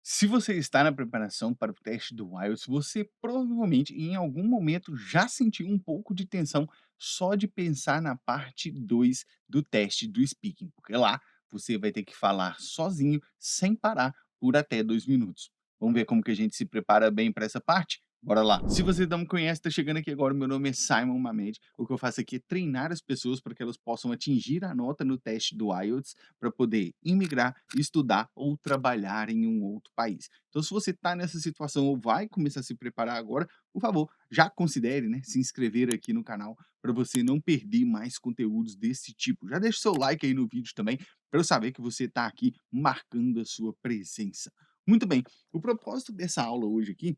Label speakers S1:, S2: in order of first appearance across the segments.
S1: Se você está na preparação para o teste do IELTS, você provavelmente em algum momento já sentiu um pouco de tensão só de pensar na parte 2 do teste do speaking, porque lá você vai ter que falar sozinho, sem parar, por até 2 minutos. Vamos ver como que a gente se prepara bem para essa parte? Bora lá. Se você não me conhece, está chegando aqui agora, meu nome é Simon Mamed. O que eu faço aqui é treinar as pessoas para que elas possam atingir a nota no teste do IELTS para poder imigrar, estudar ou trabalhar em um outro país. Então, se você está nessa situação ou vai começar a se preparar agora, por favor, já considere, né, se inscrever aqui no canal para você não perder mais conteúdos desse tipo. Já deixa o seu like aí no vídeo também, para eu saber que você está aqui marcando a sua presença. Muito bem, o propósito dessa aula hoje aqui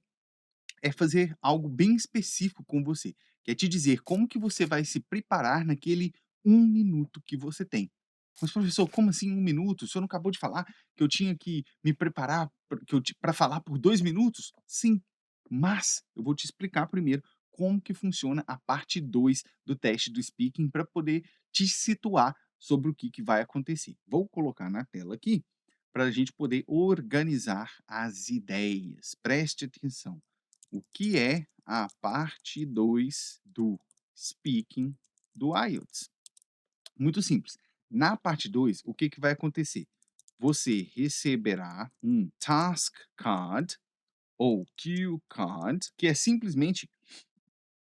S1: é fazer algo bem específico com você, que é te dizer como que você vai se preparar naquele 1 minuto que você tem. Mas professor, como assim 1 minuto? O senhor não acabou de falar que eu tinha que me preparar para falar por 2 minutos? Sim, mas eu vou te explicar primeiro como que funciona a parte 2 do teste do speaking para poder te situar sobre o que vai acontecer. Vou colocar na tela aqui para a gente poder organizar as ideias. Preste atenção. O que é a parte 2 do speaking do IELTS? Muito simples. Na parte 2, o que vai acontecer? Você receberá um task card ou cue card, que é simplesmente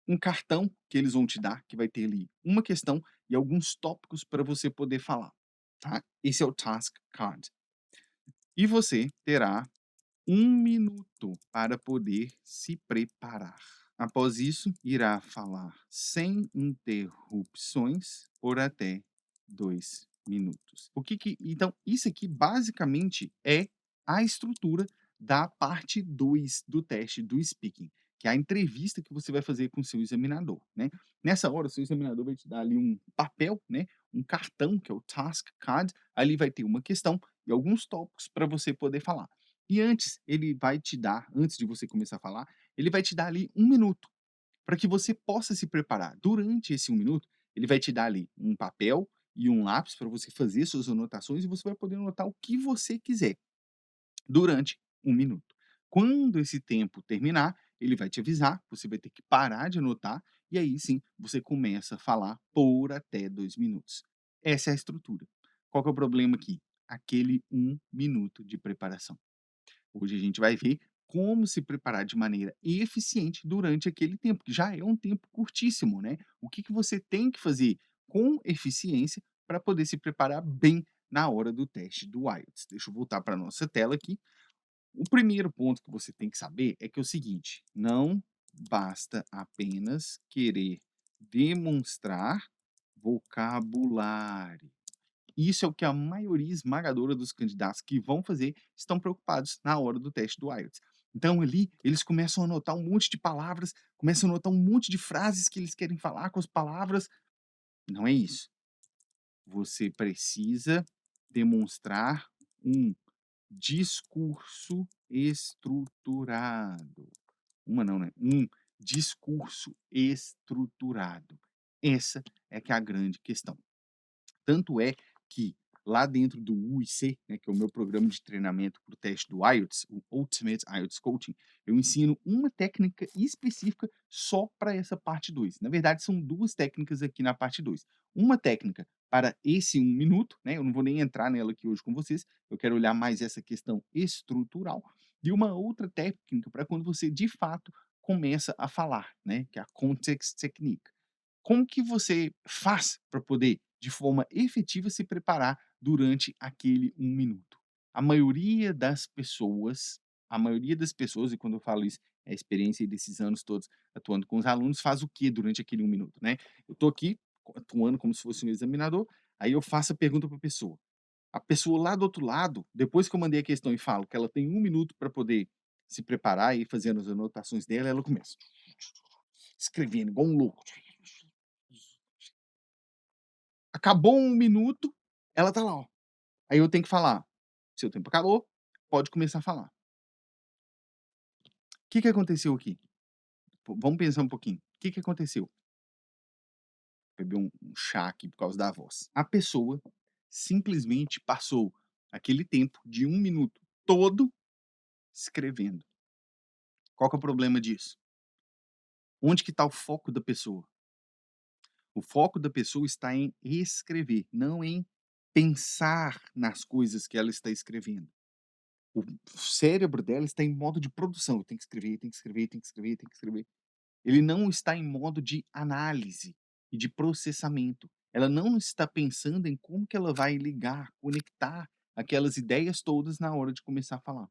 S1: um cartão que eles vão te dar, que vai ter ali uma questão e alguns tópicos para você poder falar, tá? Esse é o task card. E você terá 1 minuto para poder se preparar. Após isso, irá falar sem interrupções por até 2 minutos. Então, isso aqui basicamente é a estrutura da parte 2 do teste do speaking, que é a entrevista que você vai fazer com o seu examinador, né. Nessa hora, o seu examinador vai te dar ali um papel, né, um cartão, que é o task card, ali vai ter uma questão e alguns tópicos para você poder falar. E antes, ele vai te dar, antes de você começar a falar, ele vai te dar ali 1 minuto, para que você possa se preparar. Durante esse 1 minuto, ele vai te dar ali um papel e um lápis para você fazer suas anotações e você vai poder anotar o que você quiser durante 1 minuto. Quando esse tempo terminar, ele vai te avisar, você vai ter que parar de anotar, e aí sim você começa a falar por até 2 minutos. Essa é a estrutura. Qual que é o problema aqui? Aquele 1 minuto de preparação. Hoje a gente vai ver como se preparar de maneira eficiente durante aquele tempo, que já é um tempo curtíssimo, né? O que você tem que fazer com eficiência para poder se preparar bem na hora do teste do IELTS. Deixa eu voltar para a nossa tela aqui. O primeiro ponto que você tem que saber é que é o seguinte: não basta apenas querer demonstrar vocabulário. Isso é o que a maioria esmagadora dos candidatos que vão fazer estão preocupados na hora do teste do IELTS. Então, ali, eles começam a anotar um monte de palavras, começam a anotar um monte de frases que eles querem falar com as palavras. Não é isso. Você precisa demonstrar um discurso estruturado. Uma não, né? Um discurso estruturado. Essa é que é a grande questão. Tanto é que lá dentro do UIC, né, que é o meu programa de treinamento para o teste do IELTS, o Ultimate IELTS Coaching, eu ensino uma técnica específica só para essa parte 2. Na verdade, são 2 técnicas aqui na parte 2. Uma técnica para esse 1 minuto, né, eu não vou nem entrar nela aqui hoje com vocês, eu quero olhar mais essa questão estrutural, e uma outra técnica para quando você de fato começa a falar, né, que é a Context Technique. Como que você faz para poder, de forma efetiva, se preparar durante aquele 1 minuto? A maioria das pessoas e quando eu falo isso, é a experiência desses anos todos atuando com os alunos, faz o quê durante aquele 1 minuto, né? Eu estou aqui atuando como se fosse um examinador, aí eu faço a pergunta para a pessoa. A pessoa lá do outro lado, depois que eu mandei a questão e falo que ela tem 1 minuto para poder se preparar e ir fazendo as anotações dela, ela começa escrevendo igual um louco. Acabou 1 minuto, ela tá lá, ó. Aí eu tenho que falar: "Seu tempo acabou, pode começar a falar". O que que aconteceu aqui? Vamos pensar um pouquinho. O que que aconteceu? Beber um chá aqui por causa da voz. A pessoa simplesmente passou aquele tempo de 1 minuto todo escrevendo. Qual que é o problema disso? Onde que está o foco da pessoa? O foco da pessoa está em escrever, não em pensar nas coisas que ela está escrevendo. O cérebro dela está em modo de produção, tem que escrever, tem que escrever, tem que escrever, tem que escrever. Ele não está em modo de análise e de processamento. Ela não está pensando em como que ela vai ligar, conectar aquelas ideias todas na hora de começar a falar.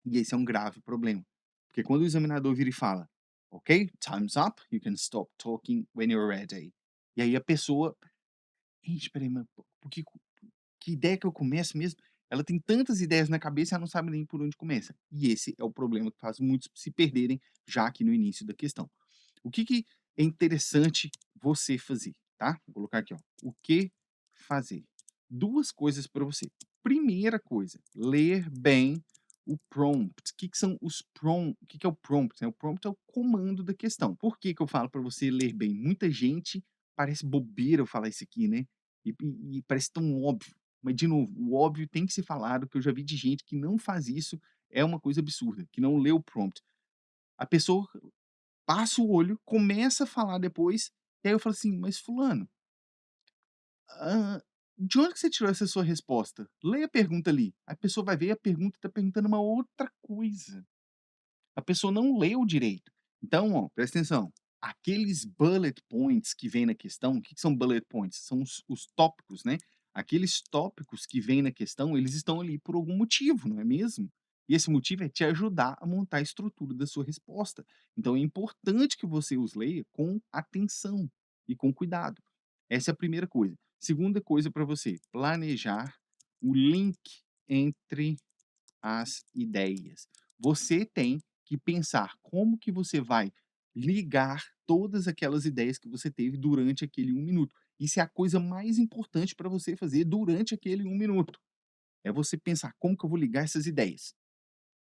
S1: E esse é um grave problema. Porque quando o examinador vira e fala: "Ok, time's up, you can stop talking when you're ready". E aí a pessoa: "Ixi, espera aí, mas por que ideia que eu começo mesmo?". Ela tem tantas ideias na cabeça, ela não sabe nem por onde começa. E esse é o problema que faz muitos se perderem já aqui no início da questão. O que que é interessante você fazer, tá? Vou colocar aqui, ó, o que fazer. 2 coisas para você. Primeira coisa, ler bem o prompt. Que são os o que que é o prompt, né? O prompt é o comando da questão. Por que que eu falo para você ler bem? Muita gente parece bobeira eu falar isso aqui, né? E parece tão óbvio. Mas, de novo, o óbvio tem que ser falado, que eu já vi de gente que não faz isso, é uma coisa absurda, que não lê o prompt. A pessoa passa o olho, começa a falar depois, e aí eu falo assim: "Mas fulano, de onde que você tirou essa sua resposta? Leia a pergunta ali". A pessoa vai ver e a pergunta está perguntando uma outra coisa. A pessoa não leu direito. Então, ó, presta atenção, aqueles bullet points que vem na questão, o que que são bullet points? São os tópicos, né. Aqueles tópicos que vêm na questão, eles estão ali por algum motivo, não é mesmo? E esse motivo é te ajudar a montar a estrutura da sua resposta. Então é importante que você os leia com atenção e com cuidado. Essa é a primeira coisa. Segunda coisa para você, planejar o link entre as ideias. Você tem que pensar como que você vai ligar todas aquelas ideias que você teve durante aquele 1 minuto. Isso é a coisa mais importante para você fazer durante aquele 1 minuto. É você pensar: "Como que eu vou ligar essas ideias?",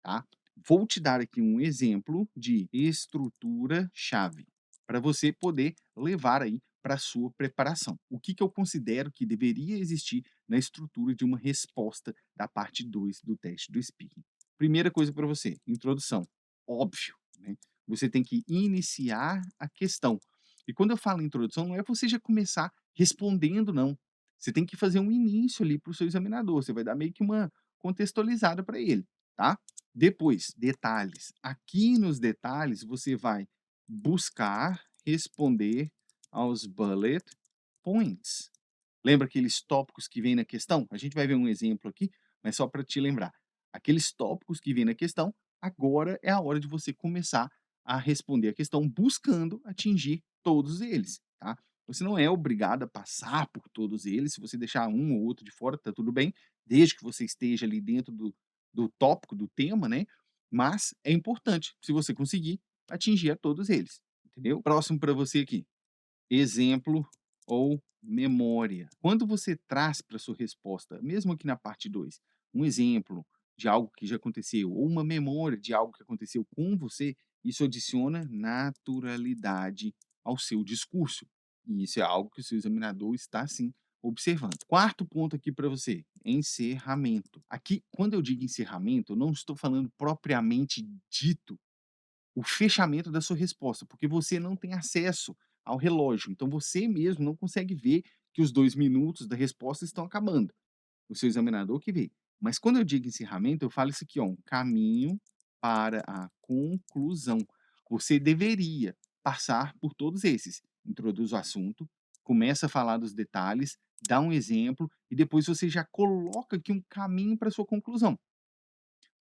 S1: tá. Vou te dar aqui um exemplo de estrutura-chave, para você poder levar aí para a sua preparação. O que que eu considero que deveria existir na estrutura de uma resposta da parte 2 do teste do speaking. Primeira coisa para você, introdução. Óbvio, né, você tem que iniciar a questão. E quando eu falo introdução, não é você já começar respondendo não. Você tem que fazer um início ali para o seu examinador, você vai dar meio que uma contextualizada para ele, tá. Depois, detalhes. Aqui nos detalhes, você vai buscar responder aos bullet points. Lembra aqueles tópicos que vêm na questão? A gente vai ver um exemplo aqui, mas só para te lembrar. Aqueles tópicos que vêm na questão, agora é a hora de você começar a responder a questão buscando atingir todos eles, tá? Você não é obrigado a passar por todos eles, se você deixar um ou outro de fora, tá tudo bem, desde que você esteja ali dentro do tópico, do tema, né? Mas é importante, se você conseguir, atingir a todos eles, entendeu? Próximo para você aqui, exemplo ou memória. Quando você traz para sua resposta, mesmo aqui na parte 2, um exemplo de algo que já aconteceu ou uma memória de algo que aconteceu com você, isso adiciona naturalidade ao seu discurso. E isso é algo que o seu examinador está sim observando. Quarto ponto aqui para você, encerramento. Aqui, quando eu digo encerramento, eu não estou falando propriamente dito o fechamento da sua resposta, porque você não tem acesso ao relógio, então você mesmo não consegue ver que os 2 minutos da resposta estão acabando, o seu examinador que vê. Mas quando eu digo encerramento, eu falo isso aqui, ó, um caminho para a conclusão. Você deveria passar por todos esses, introduz o assunto, começa a falar dos detalhes, dá um exemplo e depois você já coloca aqui um caminho para a sua conclusão.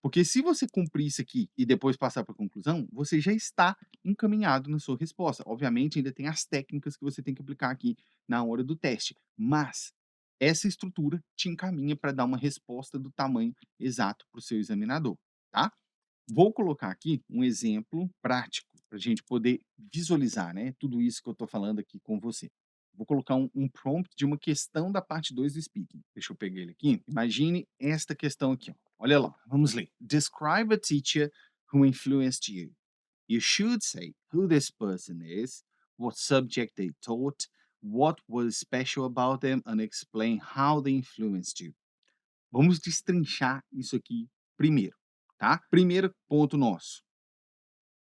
S1: Porque se você cumprir isso aqui e depois passar para a conclusão, você já está encaminhado na sua resposta. Obviamente, ainda tem as técnicas que você tem que aplicar aqui na hora do teste, mas essa estrutura te encaminha para dar uma resposta do tamanho exato para o seu examinador, tá? Vou colocar aqui um exemplo prático para a gente poder visualizar, né, tudo isso que eu estou falando aqui com você. Vou colocar um prompt de uma questão da parte 2 do speaking. Deixa eu pegar ele aqui. Imagine esta questão aqui, ó. Olha lá, vamos ler. Describe a teacher who influenced you. You should say who this person is, what subject they taught, what was special about them, and explain how they influenced you. Vamos destrinchar isso aqui primeiro. tá? Primeiro ponto nosso,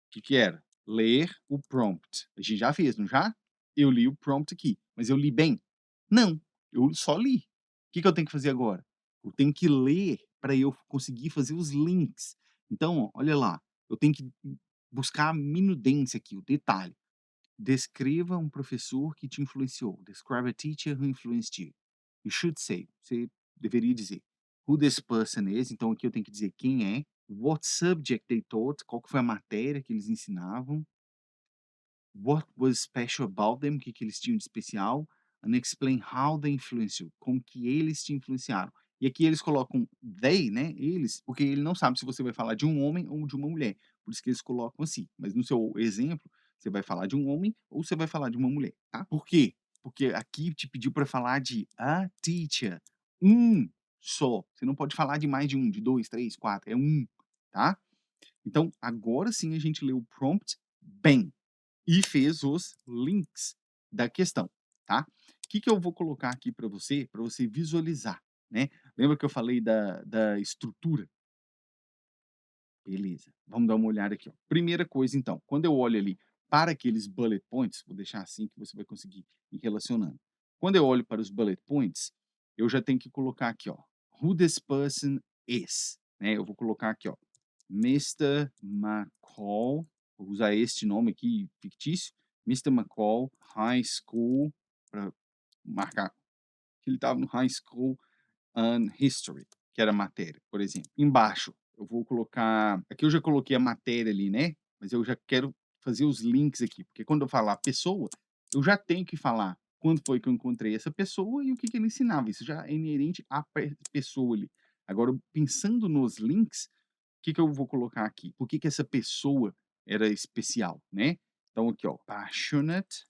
S1: que era? Ler o prompt. A gente já fez, não já? Eu li o prompt aqui, mas eu li bem? Não, eu só li. O que que eu tenho que fazer agora? Eu tenho que ler para eu conseguir fazer os links. Então, ó, olha lá, eu tenho que buscar a minudência aqui, o detalhe. Descreva um professor que te influenciou. Describe a teacher who influenced you. You should say, você deveria dizer, who this person is. Então aqui eu tenho que dizer quem é, what subject they taught, qual que foi a matéria que eles ensinavam, what was special about them, o que que eles tinham de especial, and explain how they influenced you, como que eles te influenciaram. E aqui eles colocam they, né, eles, porque ele não sabe se você vai falar de um homem ou de uma mulher. Por isso que eles colocam assim. Mas no seu exemplo, você vai falar de um homem ou você vai falar de uma mulher, tá? Por quê? Porque aqui te pediu para falar de a teacher, um só. Você não pode falar de mais de um, de dois, três, quatro, é um, tá? Então, agora sim a gente leu o prompt bem e fez os links da questão, tá? O que que eu vou colocar aqui para você visualizar, né? Lembra que eu falei da estrutura? Beleza, vamos dar uma olhada aqui, ó. Primeira coisa então, quando eu olho ali para aqueles bullet points, vou deixar assim que você vai conseguir ir relacionando. Quando eu olho para os bullet points, eu já tenho que colocar aqui, ó, who this person is, né? Eu vou colocar aqui, ó, Mister McCall, vou usar este nome aqui fictício, Mister McCall High School, para marcar que ele estava no High School and History, que era a matéria, por exemplo. Embaixo, eu vou colocar. Aqui eu já coloquei a matéria ali, né? Mas eu já quero fazer os links aqui, porque quando eu falar pessoa, eu já tenho que falar quando foi que eu encontrei essa pessoa e o que que ele ensinava. Isso já é inerente à pessoa ali. Agora, pensando nos links, o que que eu vou colocar aqui? Por que que essa pessoa era especial, né? Então, aqui, ó, passionate,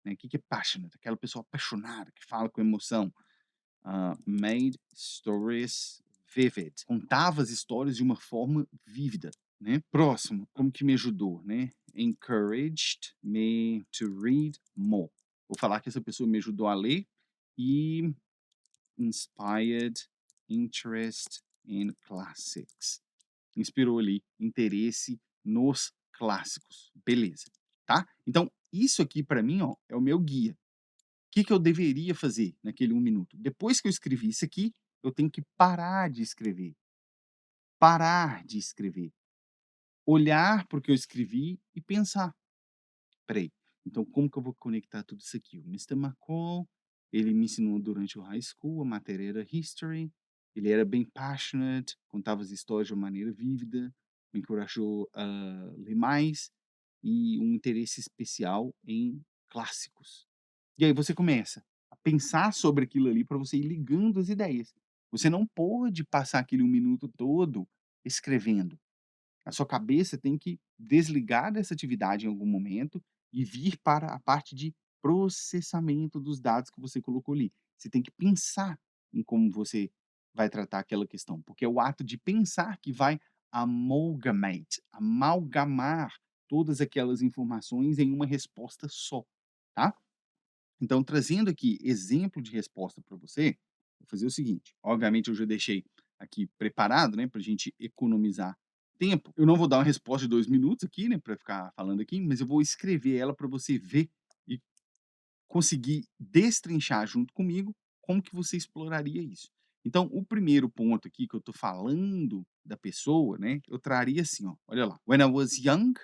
S1: né? O que que é passionate? Aquela pessoa apaixonada, que fala com emoção. Made stories vivid. Contava as histórias de uma forma vívida, né? Próximo, como que me ajudou, né? Encouraged me to read more. Vou falar que essa pessoa me ajudou a ler e inspired interest in classics. Inspirou ali interesse nos clássicos. Beleza, tá? Então, isso aqui para mim, ó, é o meu guia. Que que eu deveria fazer naquele 1 minuto? Depois que eu escrevi isso aqui, eu tenho que parar de escrever. Parar de escrever. Olhar para o que eu escrevi e pensar: "Espera aí, então como que eu vou conectar tudo isso aqui? O Mister McCall, ele me ensinou durante o high school, a matéria era history, ele era bem passionate, contava as histórias de uma maneira vívida, me encorajou a ler mais e um interesse especial em clássicos". E aí você começa a pensar sobre aquilo ali para você ir ligando as ideias. Você não pode passar aquele 1 minuto todo escrevendo. A sua cabeça tem que desligar dessa atividade em algum momento e vir para a parte de processamento dos dados que você colocou ali. Você tem que pensar em como você vai tratar aquela questão, porque é o ato de pensar que vai amalgamar todas aquelas informações em uma resposta só, tá? Então, trazendo aqui exemplo de resposta para você, vou fazer o seguinte: obviamente, eu já deixei aqui preparado, né, para a gente economizar tempo. Eu não vou dar uma resposta de 2 minutos aqui, né, para ficar falando aqui, mas eu vou escrever ela para você ver e conseguir destrinchar junto comigo como que você exploraria isso. Então, o primeiro ponto aqui que eu estou falando da pessoa, né, eu traria assim, ó, olha lá. When I was young,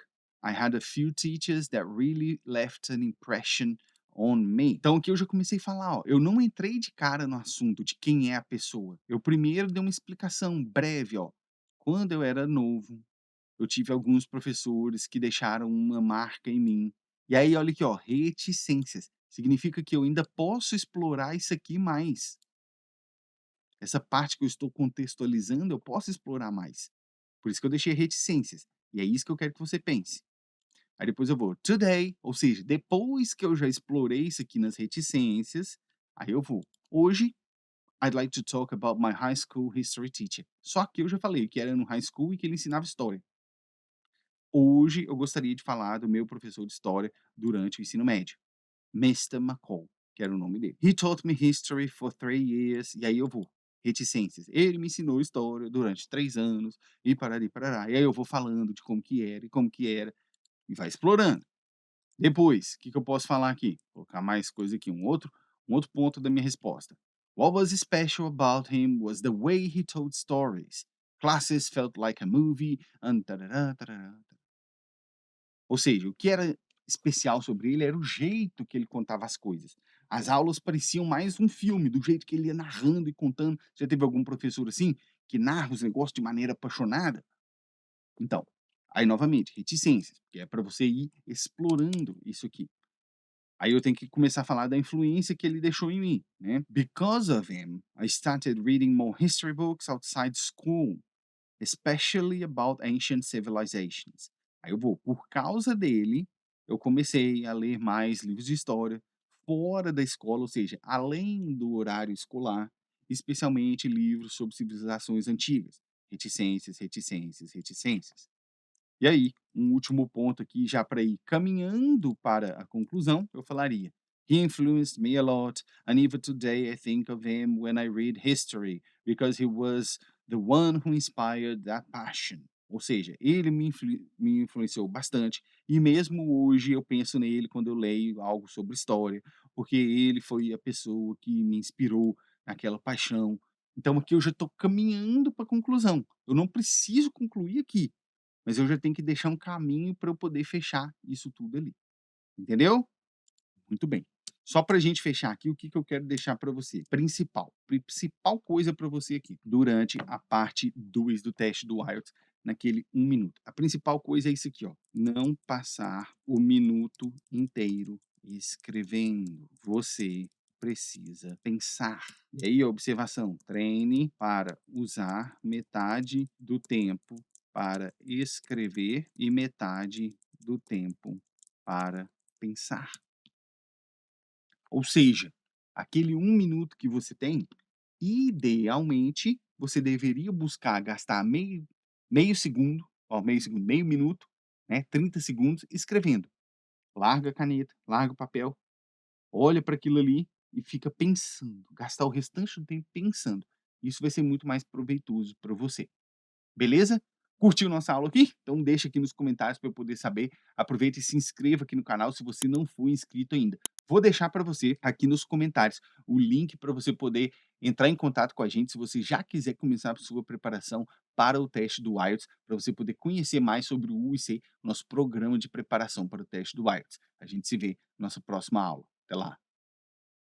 S1: I had a few teachers that really left an impression on me. Então, aqui eu já comecei a falar, ó, eu não entrei de cara no assunto de quem é a pessoa. Eu primeiro dei uma explicação breve, ó. Quando eu era novo, eu tive alguns professores que deixaram uma marca em mim. E aí, olha aqui, ó, reticências. Significa que eu ainda posso explorar isso aqui mais. Essa parte que eu estou contextualizando, eu posso explorar mais. Por isso que eu deixei reticências. E é isso que eu quero que você pense. Aí depois eu vou today, ou seja, depois que eu já explorei isso aqui nas reticências, aí eu vou. Hoje, I'd like to talk about my high school history teacher. Só que eu já falei que era no high school e que ele ensinava história. Hoje eu gostaria de falar do meu professor de história durante o ensino médio, Mister McCall, que era o nome dele. He taught me history for 3 years. E aí eu vou. reticências. Ele me ensinou história durante 3 anos e parari parará. E aí eu vou falando de como que era e como que era, e vai explorando. Depois, o que que eu posso falar aqui? Colocar mais coisa aqui, um outro ponto da minha resposta. What was special about him was the way he told stories. Classes felt like a movie and tarará, tarará. Ou seja, o que era especial sobre ele era o jeito que ele contava as coisas. As aulas pareciam mais um filme, do jeito que ele ia narrando e contando. Já teve algum professor assim, que narra os negócios de maneira apaixonada? Então, aí novamente, reticências, que é para você ir explorando isso aqui. Aí eu tenho que começar a falar da influência que ele deixou em mim, né. Because of him, I started reading more history books outside school, especially about ancient civilizations. Aí eu vou, por causa dele, eu comecei a ler mais livros de história fora da escola, ou seja, além do horário escolar, especialmente livros sobre civilizações antigas. Reticências, reticências, reticências. E aí, um último ponto aqui, já para ir caminhando para a conclusão, eu falaria: "He influenced me a lot, and even today I think of him when I read history, because he was the one who inspired that passion." Ou seja, ele me influenciou bastante, e mesmo hoje eu penso nele quando eu leio algo sobre história, porque ele foi a pessoa que me inspirou naquela paixão. Então aqui eu já estou caminhando para a conclusão. Eu não preciso concluir aqui, mas eu já tenho que deixar um caminho para eu poder fechar isso tudo ali, entendeu? Muito bem. Só para a gente fechar aqui, o que que eu quero deixar para você? Principal coisa para você aqui, durante a parte 2 do teste do IELTS, naquele 1 minuto. A principal coisa é isso aqui, ó, não passar o minuto inteiro escrevendo. Você precisa pensar. E aí a observação, treine para usar metade do tempo para escrever e metade do tempo para pensar. Ou seja, aquele 1 minuto que você tem, idealmente, você deveria buscar gastar meio segundo, ó, meio segundo, meio minuto, né, 30 segundos escrevendo. Larga a caneta, larga o papel, olha para aquilo ali e fica pensando, gastar o restante do tempo pensando. Isso vai ser muito mais proveitoso para você. Beleza? Curtiu nossa aula aqui? Então deixa aqui nos comentários para eu poder saber. Aproveita e se inscreva aqui no canal se você não for inscrito ainda. Vou deixar para você aqui nos comentários o link para você poder entrar em contato com a gente se você já quiser começar a sua preparação para o teste do IELTS, para você poder conhecer mais sobre o UIC, nosso programa de preparação para o teste do IELTS. A gente se vê na nossa próxima aula. Até lá!